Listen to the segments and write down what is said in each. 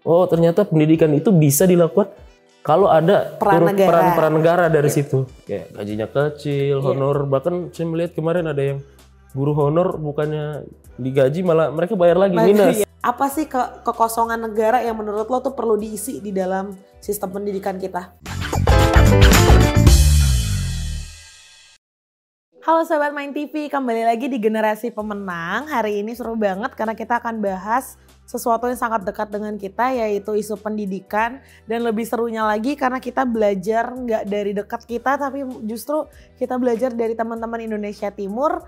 oh ternyata pendidikan itu bisa dilakukan kalau ada peran negara dari situ. Kayak gajinya kecil, honor, bahkan saya melihat kemarin ada yang guru honor bukannya digaji malah mereka bayar lagi minus. Apa sih kekosongan negara yang menurut lo tuh perlu diisi di dalam sistem pendidikan kita? Halo Sobat Main TV, kembali lagi di Generasi Pemenang. Hari ini seru banget karena kita akan bahas sesuatu yang sangat dekat dengan kita, yaitu isu pendidikan. Dan lebih serunya lagi karena kita belajar nggak dari dekat kita, tapi justru kita belajar dari teman-teman Indonesia Timur.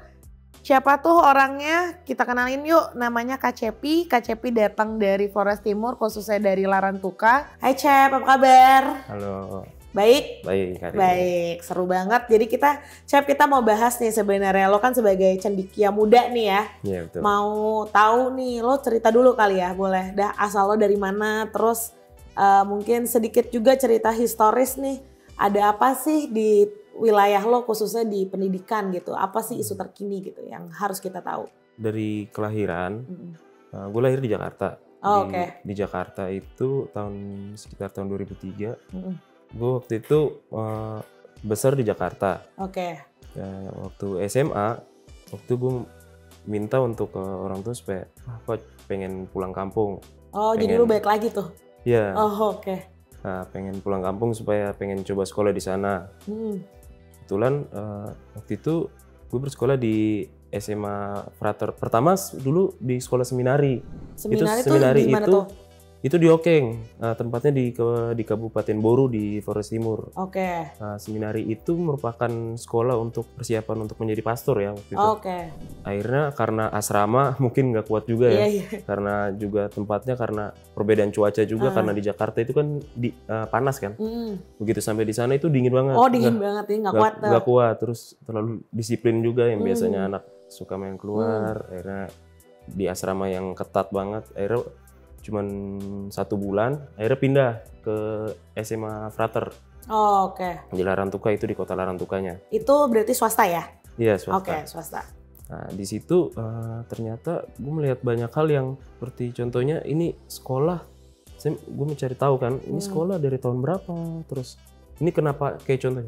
Siapa tuh orangnya? Kita kenalin yuk, namanya Kak Cepi. Kak Cepi datang dari Flores Timur, khususnya dari Larantuka. Hai Cep, apa kabar? Halo. Baik? Baik, seru banget. Jadi kita mau bahas nih sebenarnya. Lo kan sebagai cendekia muda nih ya. Iya betul. Mau tahu nih, lo cerita dulu kali ya, boleh. Dah asal lo dari mana, terus mungkin sedikit juga cerita historis nih. Ada apa sih di wilayah lo khususnya di pendidikan gitu? Apa sih isu terkini gitu yang harus kita tahu? Dari kelahiran, gue lahir di Jakarta. Di Jakarta itu sekitar tahun 2003. Gue waktu itu besar di Jakarta. Waktu SMA, waktu gue minta untuk orang tua supaya aku pengen pulang kampung. Jadi lu balik lagi tuh? Iya. Nah, pengen pulang kampung supaya pengen coba sekolah di sana. Kebetulan waktu itu gue bersekolah di SMA Frater. Pertama dulu di sekolah seminari. Seminari itu tuh? Itu di Okeng, tempatnya di Kabupaten Boru di Flores Timur. Seminari itu merupakan sekolah untuk persiapan untuk menjadi pastor ya waktu itu. Akhirnya karena asrama mungkin nggak kuat juga ya, karena juga tempatnya karena perbedaan cuaca juga karena di Jakarta itu kan panas kan. Begitu sampai di sana itu dingin banget. Dingin banget ya, nggak kuat. Nggak kuat, terus terlalu disiplin juga yang biasanya anak suka main keluar. Akhirnya di asrama yang ketat banget. Akhirnya cuman 1 bulan, akhirnya pindah ke SMA Frater. Di Larantuka, itu di kota Larantukanya. Itu berarti swasta ya? Iya, swasta. Swasta. Nah, di situ ternyata gue melihat banyak hal yang seperti contohnya ini sekolah. Gue mencari tahu kan, ini sekolah dari tahun berapa, terus ini kenapa kayak contohnya.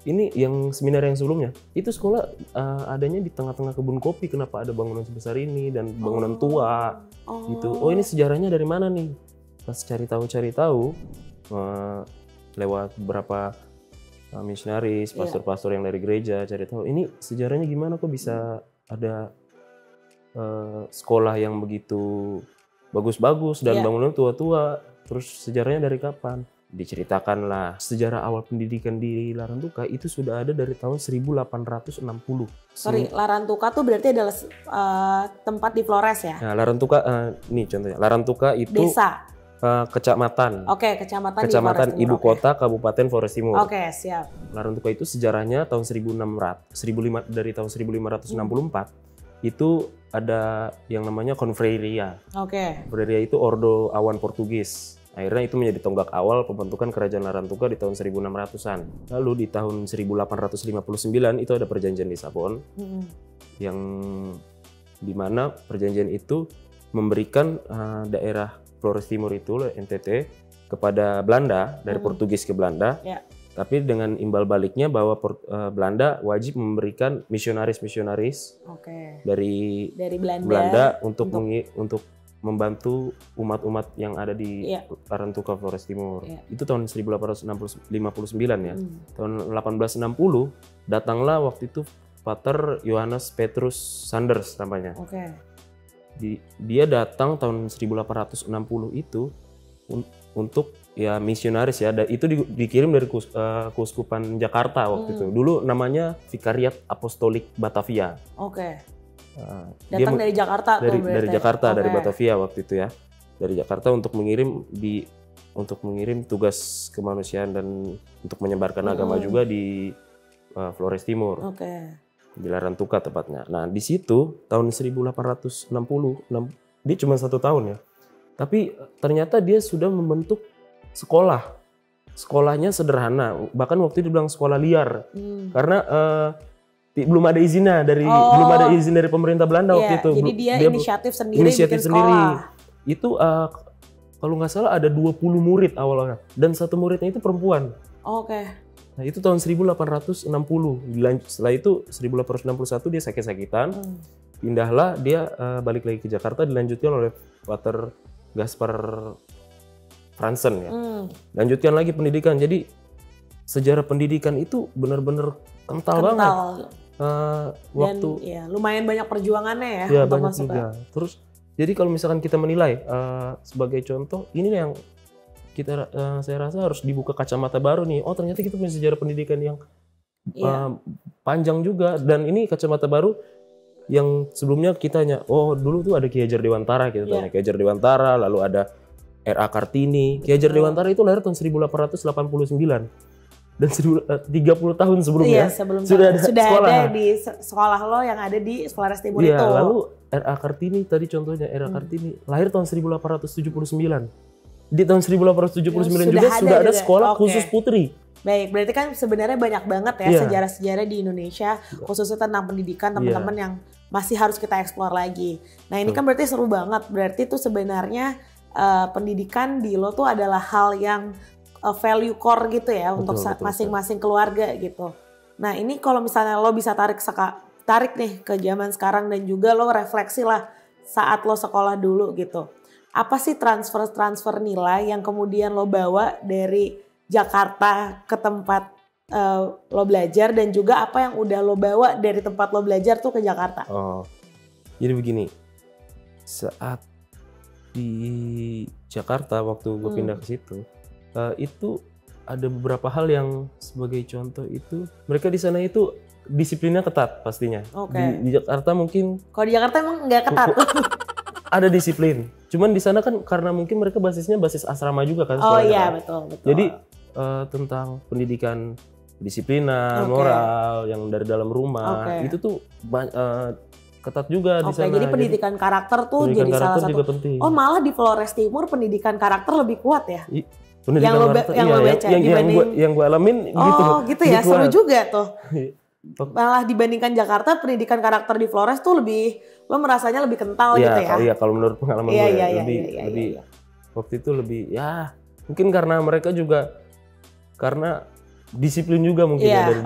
Ini yang seminar yang sebelumnya, itu sekolah adanya di tengah-tengah kebun kopi, kenapa ada bangunan sebesar ini dan bangunan tua gitu. Ini sejarahnya dari mana nih? Pas cari tahu lewat beberapa misionaris, pastor-pastor yang dari gereja, cari tahu ini sejarahnya gimana kok bisa ada sekolah yang begitu bagus-bagus dan bangunan tua-tua, terus sejarahnya dari kapan? Diceritakanlah sejarah awal pendidikan di Larantuka itu sudah ada dari tahun 1860. Larantuka tuh berarti adalah tempat di Flores ya? Nah, Larantuka, nih contohnya. Larantuka itu desa? Kecamatan. Kecamatan ibu kota Kabupaten Flores Timur. Siap. Larantuka itu sejarahnya tahun 1564 itu ada yang namanya Konfreria. Konfreria itu Ordo Awan Portugis. Akhirnya itu menjadi tonggak awal pembentukan Kerajaan Larantuka di tahun 1600-an. Lalu di tahun 1859 itu ada Perjanjian Lisabon, yang dimana perjanjian itu memberikan daerah Flores Timur itu, NTT, kepada Belanda, dari Portugis ke Belanda. Tapi dengan imbal baliknya bahwa Belanda wajib memberikan misionaris-misionaris dari Belanda untuk membantu umat-umat yang ada di Larantuka Flores Timur. Itu tahun 1859 ya. Tahun 1860 datanglah waktu itu Pater Johannes Petrus Sanders namanya. Dia datang tahun 1860 itu untuk ya misionaris ya. Itu dikirim dari Keuskupan Jakarta waktu itu. Dulu namanya Vikariat Apostolik Batavia. Datang dari Jakarta dari Jakarta, dari Batavia waktu itu ya, dari Jakarta untuk mengirim tugas kemanusiaan dan untuk menyebarkan agama juga di Flores Timur, di Larantuka tepatnya. Nah di situ tahun 1860, dia cuma 1 tahun ya, tapi ternyata dia sudah membentuk sekolahnya sederhana, bahkan waktu itu dibilang sekolah liar karena belum ada izinnya belum ada izin dari pemerintah Belanda waktu itu. Jadi dia inisiatif sendiri bikin sekolah. Itu kalau nggak salah ada 20 murid awalnya dan satu muridnya itu perempuan. Nah itu tahun 1860. Setelah itu 1861 dia sakit-sakitan. Pindahlah dia balik lagi ke Jakarta, dilanjutkan oleh Pater Gaspar Fransen ya. Lanjutkan lagi pendidikan. Jadi sejarah pendidikan itu benar-benar kental banget. Waktu dan ya, lumayan banyak perjuangannya ya. Ya banyak juga. Terus jadi kalau misalkan kita menilai sebagai contoh, ini yang kita saya rasa harus dibuka kacamata baru nih. Oh ternyata kita punya sejarah pendidikan yang panjang juga, dan ini kacamata baru yang sebelumnya kita hanya dulu tuh ada Ki Hajar Dewantara gitu kan. Ki Hajar Dewantara, lalu ada R.A. Kartini. Ki Hajar Dewantara itu lahir tahun 1889. Dan 30 tahun sebelumnya sudah ada di sekolah lo yang ada di Flores Timur itu. Lalu R.A. Kartini tadi contohnya, R.A. Kartini lahir tahun 1879. Di tahun 1879 juga sudah ada sekolah khusus putri. Baik, berarti kan sebenarnya banyak banget ya sejarah-sejarah di Indonesia khususnya tentang pendidikan teman-teman yang masih harus kita eksplor lagi. Nah ini kan berarti seru banget, berarti tuh sebenarnya pendidikan di lo tuh adalah hal yang value core gitu ya untuk masing-masing keluarga gitu. Nah ini kalau misalnya lo bisa tarik nih ke zaman sekarang dan juga lo refleksi lah saat lo sekolah dulu gitu. Apa sih transfer nilai yang kemudian lo bawa dari Jakarta ke tempat lo belajar, dan juga apa yang udah lo bawa dari tempat lo belajar tuh ke Jakarta? Jadi begini, saat di Jakarta waktu gue pindah ke situ, itu ada beberapa hal yang sebagai contoh itu mereka di sana itu disiplinnya ketat pastinya. Di Jakarta mungkin. Kalau di Jakarta emang nggak ketat. Ada disiplin. Cuman di sana kan karena mungkin mereka basisnya basis asrama juga kan. Betul. Jadi tentang pendidikan disiplinan, moral yang dari dalam rumah itu tuh ketat juga di sana. Jadi pendidikan karakter tuh jadi salah satu. Juga penting. Malah di Flores Timur pendidikan karakter lebih kuat ya? Pendidikan yang lo baca dibanding yang gue alamin gitu. Gitu ya, seru juga tuh. Malah dibandingkan Jakarta, pendidikan karakter di Flores tuh lebih, lo merasanya lebih kental gitu ya? Iya, kalau menurut pengalaman gue lebih waktu itu lebih mungkin karena mereka juga karena disiplin juga mungkin dari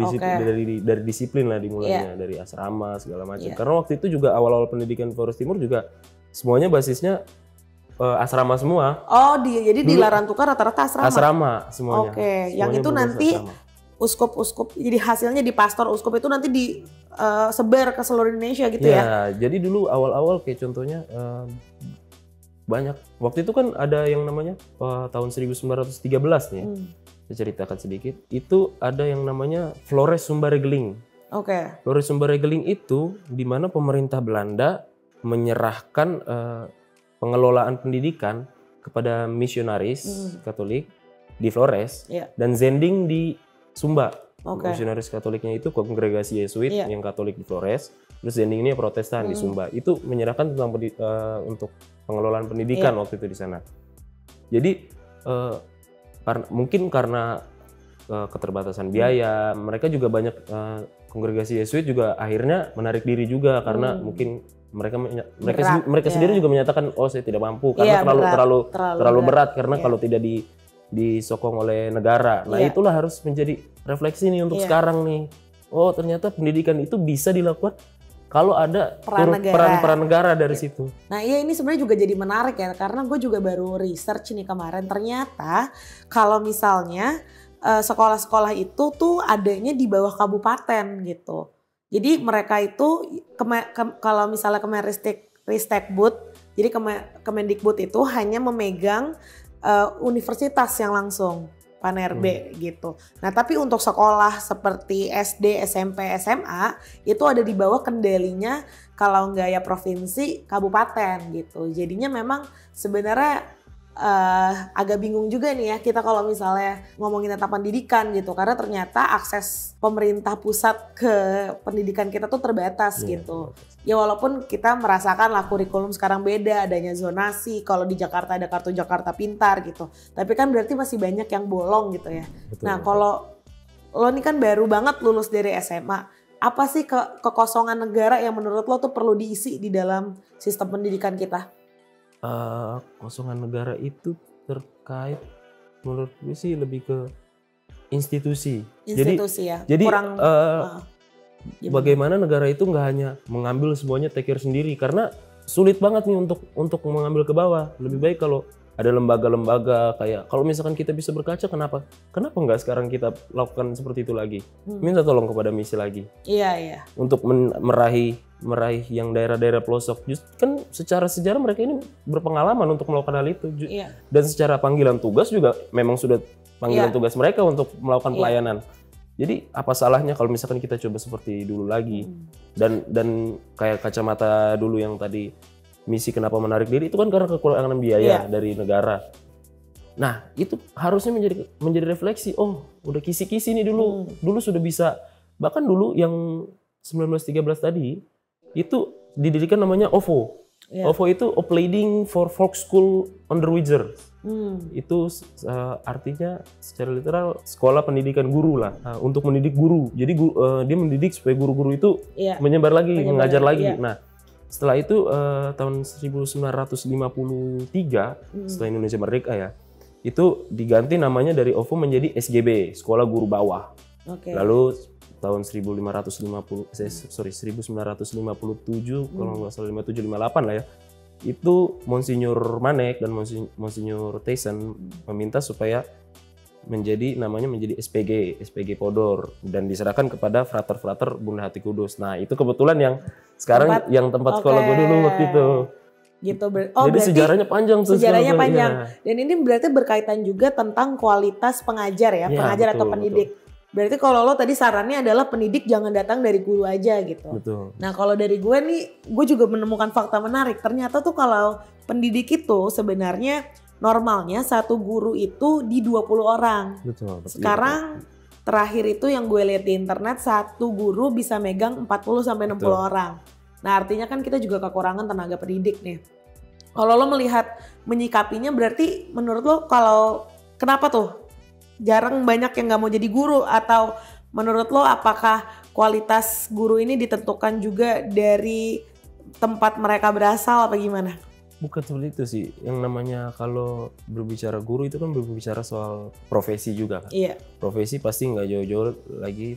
disiplin lah dimulainya dari asrama segala macam. Karena waktu itu juga awal-awal pendidikan Flores Timur juga semuanya basisnya asrama semua. Jadi di Larantuka rata-rata asrama? Asrama semuanya. Yang itu nanti uskup, jadi hasilnya di pastor uskup itu nanti disebar ke seluruh Indonesia gitu ya? Jadi dulu awal-awal kayak contohnya banyak. Waktu itu kan ada yang namanya tahun 1913 nih, saya ceritakan sedikit. Itu ada yang namanya Flores Sumbaregeling. Flores Sumbaregeling itu di mana pemerintah Belanda menyerahkan pengelolaan pendidikan kepada misionaris Katolik di Flores dan Zending di Sumba. Misionaris Katoliknya itu kongregasi Yesuit yang Katolik di Flores, terus Zending ini Protestan di Sumba. Itu menyerahkan tentang untuk pengelolaan pendidikan waktu itu di sana. Jadi mungkin karena keterbatasan biaya, mereka juga banyak kongregasi Yesuit juga akhirnya menarik diri juga karena mungkin mereka sendiri juga menyatakan saya tidak mampu karena terlalu berat karena kalau tidak disokong oleh negara. Nah itulah harus menjadi refleksi nih untuk sekarang nih. Ternyata pendidikan itu bisa dilakukan kalau ada peran negara dari situ. Nah ini sebenarnya juga jadi menarik ya, karena gue juga baru research nih kemarin. Ternyata kalau misalnya sekolah-sekolah itu tuh adanya di bawah kabupaten gitu. Jadi mereka itu kalau misalnya Kemendikbud, jadi Kemendikbud itu hanya memegang universitas yang langsung Panerbe gitu. Nah tapi untuk sekolah seperti SD, SMP, SMA itu ada di bawah kendalinya kalau nggak ya provinsi, kabupaten gitu. Jadinya memang sebenarnya agak bingung juga nih ya kita kalau misalnya ngomongin tentang pendidikan gitu, karena ternyata akses pemerintah pusat ke pendidikan kita tuh terbatas gitu. Ya walaupun kita merasakan lah kurikulum sekarang beda, adanya zonasi, kalau di Jakarta ada kartu Jakarta Pintar gitu, tapi kan berarti masih banyak yang bolong gitu ya. Nah kalau lo nih kan baru banget lulus dari SMA, apa sih kekosongan negara yang menurut lo tuh perlu diisi di dalam sistem pendidikan kita? Kosongan negara itu terkait menurut gue sih lebih ke institusi. Institusi ya. Jadi bagaimana negara itu nggak hanya mengambil semuanya take care sendiri, karena sulit banget nih untuk mengambil ke bawah. Lebih baik kalau ada lembaga-lembaga kayak, kalau misalkan kita bisa berkaca, kenapa nggak sekarang kita lakukan seperti itu lagi? Minta tolong kepada misi lagi. Iya. Untuk meraih yang daerah-daerah pelosok. Kan secara sejarah mereka ini berpengalaman untuk melakukan hal itu. Iya. Dan secara panggilan tugas juga memang sudah panggilan tugas mereka untuk melakukan pelayanan. Jadi apa salahnya kalau misalkan kita coba seperti dulu lagi. Dan kayak kacamata dulu yang tadi, misi kenapa menarik diri itu kan karena kekurangan biaya dari negara. Nah, itu harusnya menjadi refleksi. Oh, udah kisi-kisi nih dulu. Dulu sudah bisa. Bahkan dulu yang 1913 tadi itu didirikan namanya OVO. OVO itu Opleiding for Volksschule Onderwijzer. Itu artinya secara literal sekolah pendidikan guru lah, untuk mendidik guru. Jadi dia mendidik supaya guru-guru itu menyebar lagi, mengajar lagi. Nah, setelah itu tahun 1953 setelah Indonesia merdeka ya, itu diganti namanya dari OVO menjadi SGB, Sekolah Guru Bawah. Lalu tahun 1957 kalau nggak salah 57-58 lah ya, itu Monsinyur Manek dan Monsinyur Tyson meminta supaya menjadi SPG Podor, dan diserahkan kepada frater Bunda Hati Kudus. Nah, itu kebetulan yang sekarang tempat sekolah gue dulu waktu itu. Gitu. Jadi sejarahnya panjang tuh. Sejarahnya panjang. Dan ini berarti berkaitan juga tentang kualitas pengajar ya, pengajar atau pendidik. Betul. Berarti kalau lo tadi sarannya adalah pendidik jangan datang dari guru aja gitu. Betul. Nah kalau dari gue nih, gue juga menemukan fakta menarik. Ternyata tuh kalau pendidik itu sebenarnya normalnya satu guru itu di 20 orang. Betul. Sekarang terakhir itu yang gue lihat di internet, satu guru bisa megang 40-60 orang. Nah artinya kan kita juga kekurangan tenaga pendidik nih. Kalau lo menyikapinya berarti menurut lo kenapa tuh jarang banyak yang nggak mau jadi guru, atau menurut lo apakah kualitas guru ini ditentukan juga dari tempat mereka berasal apa gimana? Bukan seperti itu sih. Yang namanya kalau berbicara guru itu kan berbicara soal profesi juga kan. Iya. Profesi pasti nggak jauh-jauh lagi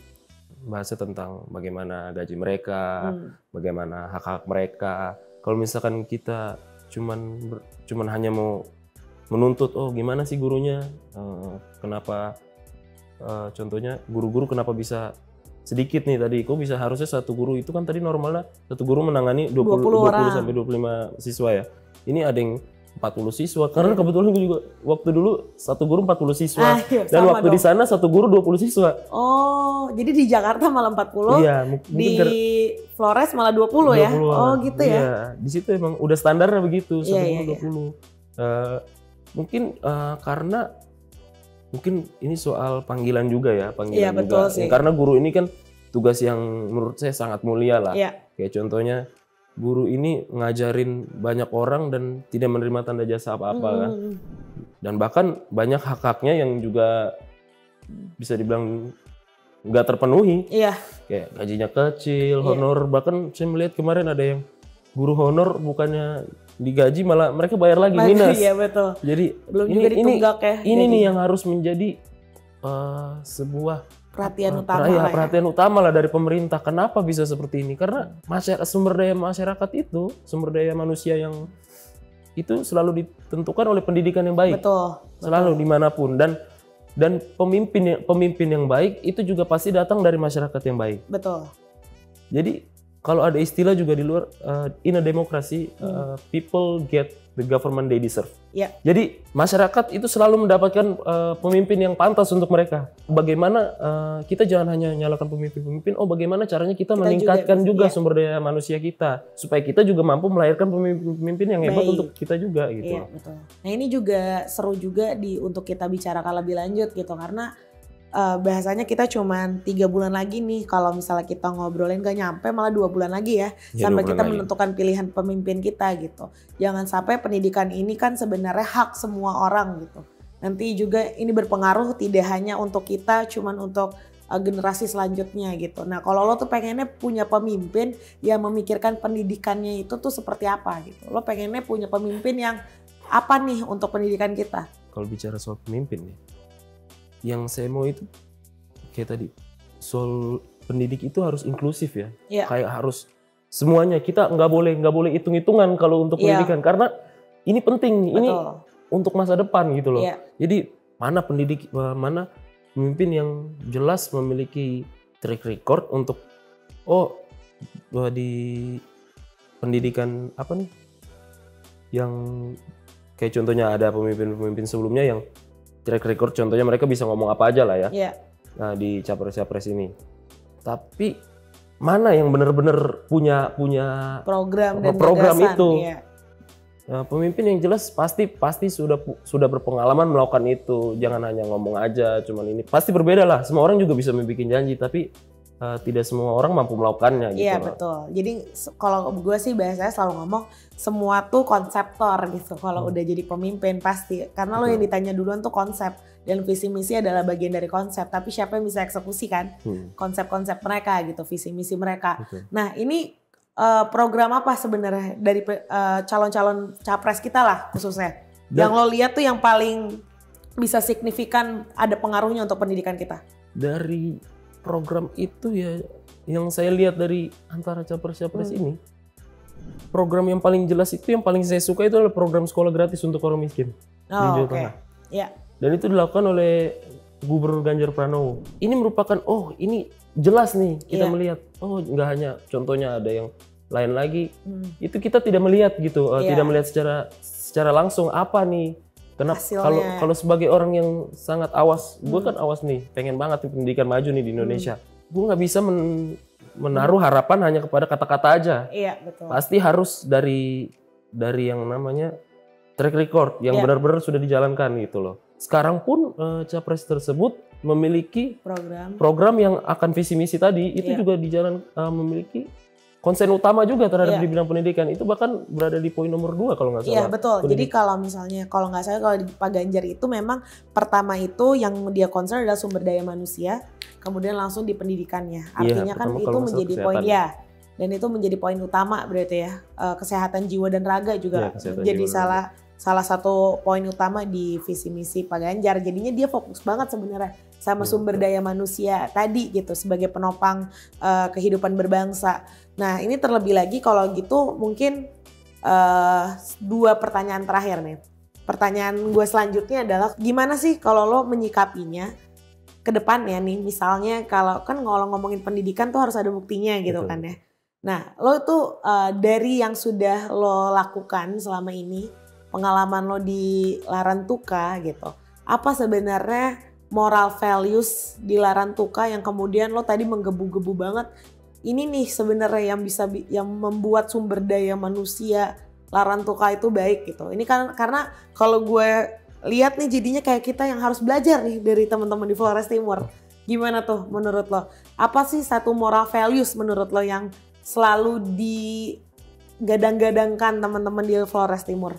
bahasa tentang bagaimana gaji mereka, bagaimana hak-hak mereka. Kalau misalkan kita cuman hanya mau menuntut, oh gimana sih gurunya, kenapa contohnya guru-guru kenapa bisa sedikit nih tadi, kok bisa harusnya satu guru itu kan tadi normalnya satu guru menangani 20 sampai 25 siswa ya. Ini ada yang 40 siswa, karena kebetulan gue juga waktu dulu satu guru 40 siswa, dan waktu di sana satu guru 20 siswa. Oh, jadi di Jakarta malah 40, di Flores malah 20 ya? Oh gitu ya? Iya, di situ emang udah standarnya begitu, satu guru 20. Mungkin karena ini soal panggilan juga ya, panggilan juga. Betul sih. Karena guru ini kan tugas yang menurut saya sangat mulia lah. Kayak contohnya guru ini ngajarin banyak orang dan tidak menerima tanda jasa apa-apa kan. Dan bahkan banyak hak-haknya yang juga bisa dibilang nggak terpenuhi. Kayak gajinya kecil, honor. Bahkan saya melihat kemarin ada yang guru honor bukannya digaji malah mereka bayar lagi minus. Iya betul. Jadi belum juga ditunggak ya. Ini nih yang harus menjadi sebuah perhatian utama lah dari pemerintah. Kenapa bisa seperti ini? Karena sumber daya masyarakat itu, sumber daya manusia yang itu selalu ditentukan oleh pendidikan yang baik. Betul. Selalu dimanapun, dan pemimpin yang baik itu juga pasti datang dari masyarakat yang baik. Betul. Jadi kalau ada istilah juga di luar, in a democracy, people get the government they deserve. Jadi masyarakat itu selalu mendapatkan pemimpin yang pantas untuk mereka. Bagaimana kita jangan hanya nyalakan pemimpin-pemimpin, bagaimana caranya kita meningkatkan juga sumber daya manusia kita, supaya kita juga mampu melahirkan pemimpin-pemimpin yang hebat untuk kita juga gitu. Betul. Nah ini juga seru juga untuk kita bicarakan lebih lanjut gitu, karena bahasanya kita cuman 3 bulan lagi nih, kalau misalnya kita ngobrolin gak nyampe malah 2 bulan lagi ya sampai kita menentukan pilihan pemimpin kita gitu. Jangan sampai pendidikan ini kan sebenarnya hak semua orang gitu. Nanti juga ini berpengaruh tidak hanya untuk kita, cuman untuk generasi selanjutnya gitu. Nah kalau lo tuh pengennya punya pemimpin yang memikirkan pendidikannya itu tuh seperti apa gitu. Lo pengennya punya pemimpin yang apa nih untuk pendidikan kita? kalau bicara soal pemimpin ya, yang saya mau itu kayak tadi, soal pendidik itu harus inklusif ya. Kayak harus semuanya, kita nggak boleh hitung-hitungan kalau untuk pendidikan, karena ini penting, ini untuk masa depan gitu loh. Jadi mana pemimpin yang jelas memiliki track record untuk di pendidikan apa nih, yang kayak contohnya ada pemimpin sebelumnya yang track record contohnya mereka bisa ngomong apa aja lah ya. Nah di capres ini, tapi mana yang benar-benar punya program dan program gagasan, itu. Nah, pemimpin yang jelas pasti sudah berpengalaman melakukan itu. Jangan hanya ngomong aja, cuman ini pasti berbeda lah. Semua orang juga bisa membuat janji, tapi tidak semua orang mampu melakukannya gitu. Iya betul. Jadi kalau gue sih biasanya selalu ngomong semua tuh konseptor gitu. Kalau udah jadi pemimpin pasti, karena lo yang ditanya duluan tuh konsep, dan visi misi adalah bagian dari konsep. Tapi siapa yang bisa eksekusi kan konsep-konsep mereka gitu, visi misi mereka. Nah ini program apa sebenarnya dari calon-calon capres kita lah khususnya, yang lo lihat tuh yang paling bisa signifikan ada pengaruhnya untuk pendidikan kita? Dari program itu ya, yang saya lihat dari antara capres-capres ini, program yang paling jelas itu, yang paling saya suka itu adalah program sekolah gratis untuk orang miskin di Jawa Tengah. Dan itu dilakukan oleh Gubernur Ganjar Pranowo. Ini merupakan ini jelas nih kita melihat, nggak hanya contohnya ada yang lain lagi, itu kita tidak melihat gitu, tidak melihat secara langsung apa nih. Karena kalau sebagai orang yang sangat awas, gue kan awas nih, pengen banget pendidikan maju nih di Indonesia. Gue nggak bisa menaruh harapan hanya kepada kata-kata aja. Iya, betul. Pasti harus dari yang namanya track record yang benar-benar sudah dijalankan gitu loh. Sekarang pun capres tersebut memiliki program yang akan visi misi tadi itu juga memiliki konsen utama juga terhadap di bidang pendidikan. Itu bahkan berada di poin nomor 2 kalau nggak salah. Iya betul. Jadi kalau misalnya, kalau nggak salah kalau di Pak Ganjar itu memang pertama itu yang dia concern adalah sumber daya manusia, kemudian langsung di pendidikannya. Artinya kan itu menjadi poin dan itu menjadi poin utama berarti ya. Kesehatan jiwa dan raga juga jadi salah satu poin utama di visi misi Pak Ganjar. Jadinya dia fokus banget sebenarnya sama sumber daya manusia tadi gitu sebagai penopang kehidupan berbangsa. Nah ini terlebih lagi kalau gitu mungkin 2 pertanyaan terakhir nih. Pertanyaan gue selanjutnya adalah gimana sih kalau lo menyikapinya ke depannya nih, misalnya kalau ngomongin pendidikan tuh harus ada buktinya gitu kan ya. Nah lo tuh dari yang sudah lo lakukan selama ini, pengalaman lo di Larantuka gitu, apa sebenarnya moral values di Larantuka yang kemudian lo tadi menggebu-gebu banget, ini nih sebenarnya yang membuat sumber daya manusia Larantuka itu baik gitu. Ini kan karena kalau gue lihat nih jadinya kayak kita yang harus belajar nih dari teman-teman di Flores Timur. Gimana tuh menurut lo? Apa sih satu moral values menurut lo yang selalu digadang-gadangkan teman-teman di Flores Timur?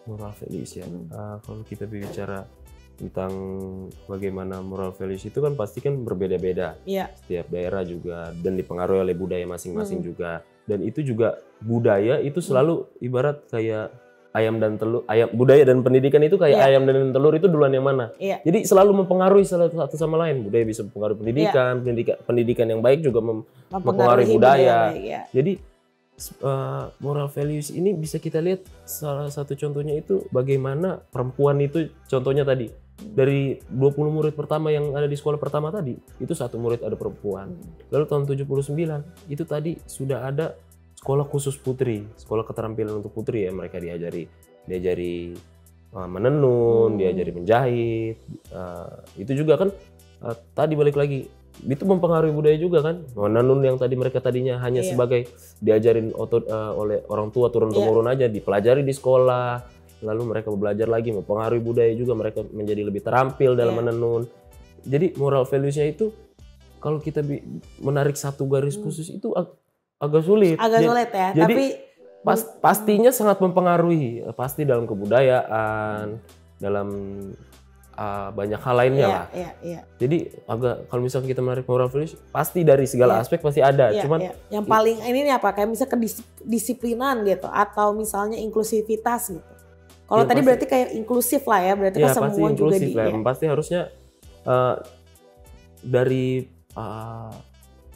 Moral values ya. Kalau kita bicara tentang bagaimana moral values itu kan pasti kan berbeda-beda. Setiap daerah juga dan dipengaruhi oleh budaya masing-masing juga. Dan itu juga budaya itu selalu ibarat kayak ayam dan telur. Budaya dan pendidikan itu kayak ayam dan telur, itu duluan yang mana. Jadi selalu mempengaruhi satu sama lain. Budaya bisa mempengaruhi pendidikan, pendidikan yang baik juga mempengaruhi budaya. Jadi moral values ini bisa kita lihat salah satu contohnya itu bagaimana perempuan itu, contohnya tadi dari 20 murid pertama yang ada di sekolah pertama tadi itu 1 murid ada perempuan. Lalu tahun 79 itu tadi sudah ada sekolah khusus putri, sekolah keterampilan untuk putri ya, mereka diajari menenun, diajari menjahit. Itu juga kan tadi balik lagi itu mempengaruhi budaya juga kan. Menenun yang tadi mereka tadinya hanya sebagai diajarin oleh orang tua turun-temurun aja, dipelajari di sekolah. Lalu mereka belajar lagi, mempengaruhi budaya juga, mereka menjadi lebih terampil dalam menenun. Jadi moral values-nya itu kalau kita menarik satu garis khusus itu agak sulit. Agak sulit ya. Jadi tapi pastinya sangat mempengaruhi, pasti dalam kebudayaan, dalam banyak hal lainnya lah. Jadi agak, kalau misalnya kita menarik moral values, pasti dari segala aspek pasti ada. Cuman yang paling ini nih apa? Kayak misalnya kedisiplinan gitu, atau misalnya inklusivitas gitu. Kalau tadi berarti kayak inklusif lah ya, berarti kan semua juga pasti harusnya dari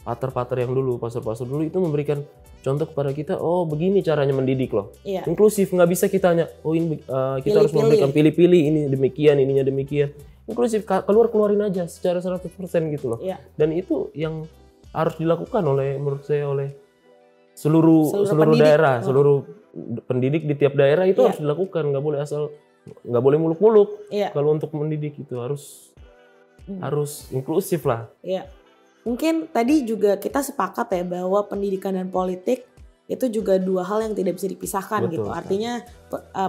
pater-pater yang dulu, pastor-pastor dulu itu memberikan contoh kepada kita, oh begini caranya mendidik loh. Inklusif, nggak bisa kita hanya, oh ini kita harus memberikan pilih-pilih, ini demikian, ininya demikian. Inklusif, keluarin aja secara 100% gitu loh. Dan itu yang harus dilakukan menurut saya oleh seluruh daerah, seluruh pendidik di tiap daerah itu harus dilakukan, nggak boleh muluk-muluk. Kalau untuk mendidik itu harus inklusif lah. Mungkin tadi juga kita sepakat ya bahwa pendidikan dan politik itu juga dua hal yang tidak bisa dipisahkan. Betul, gitu. Artinya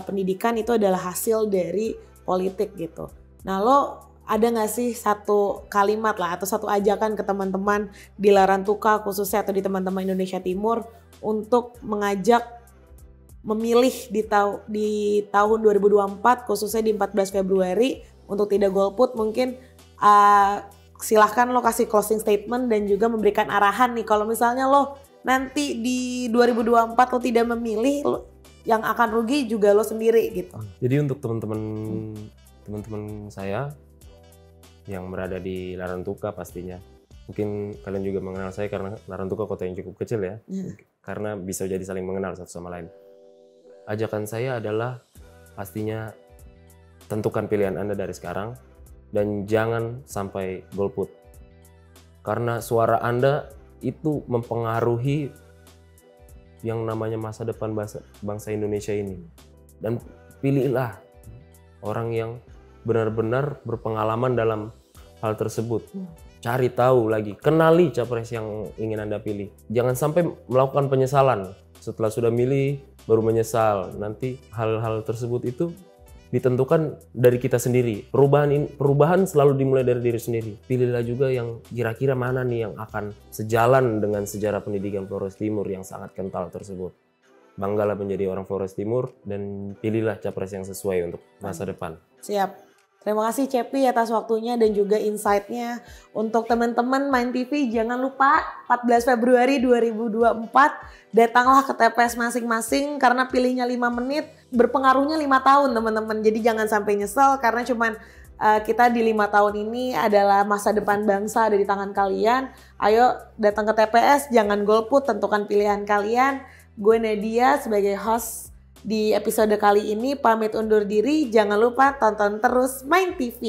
pendidikan itu adalah hasil dari politik gitu. Nah, lo ada nggak sih satu kalimat lah atau satu ajakan ke teman-teman di Larantuka khususnya atau di teman-teman Indonesia Timur untuk mengajak memilih di tahun 2024 khususnya di 14 Februari untuk tidak golput? Mungkin silahkan lo kasih closing statement dan juga memberikan arahan nih kalau misalnya lo nanti di 2024 lo tidak memilih, yang akan rugi juga lo sendiri gitu. Jadi untuk teman-teman saya yang berada di Larantuka pastinya, mungkin kalian juga mengenal saya karena Larantuka kota yang cukup kecil ya, karena bisa jadi saling mengenal satu sama lain. Ajakan saya adalah pastinya tentukan pilihan Anda dari sekarang. Dan jangan sampai golput. Karena suara Anda itu mempengaruhi yang namanya masa depan bangsa Indonesia ini. Dan pilihlah orang yang benar-benar berpengalaman dalam hal tersebut. Cari tahu lagi, kenali capres yang ingin Anda pilih. Jangan sampai melakukan penyesalan. Setelah sudah milih, baru menyesal. Nanti hal-hal tersebut itu ditentukan dari kita sendiri. Perubahan selalu dimulai dari diri sendiri. Pilihlah juga yang kira-kira mana nih yang akan sejalan dengan sejarah pendidikan Flores Timur yang sangat kental tersebut. Banggalah menjadi orang Flores Timur dan pilihlah capres yang sesuai untuk masa depan. Siap. Terima kasih Cepi atas waktunya dan juga insight-nya. Untuk teman-teman Mind TV, jangan lupa 14 Februari 2024 datanglah ke TPS masing-masing karena pilihnya 5 menit, berpengaruhnya 5 tahun teman-teman. Jadi jangan sampai nyesel karena cuman kita di 5 tahun ini adalah masa depan bangsa ada di tangan kalian. Ayo datang ke TPS, jangan golput, tentukan pilihan kalian. Gue Nadia sebagai host di episode kali ini pamit undur diri. Jangan lupa tonton terus Mind TV.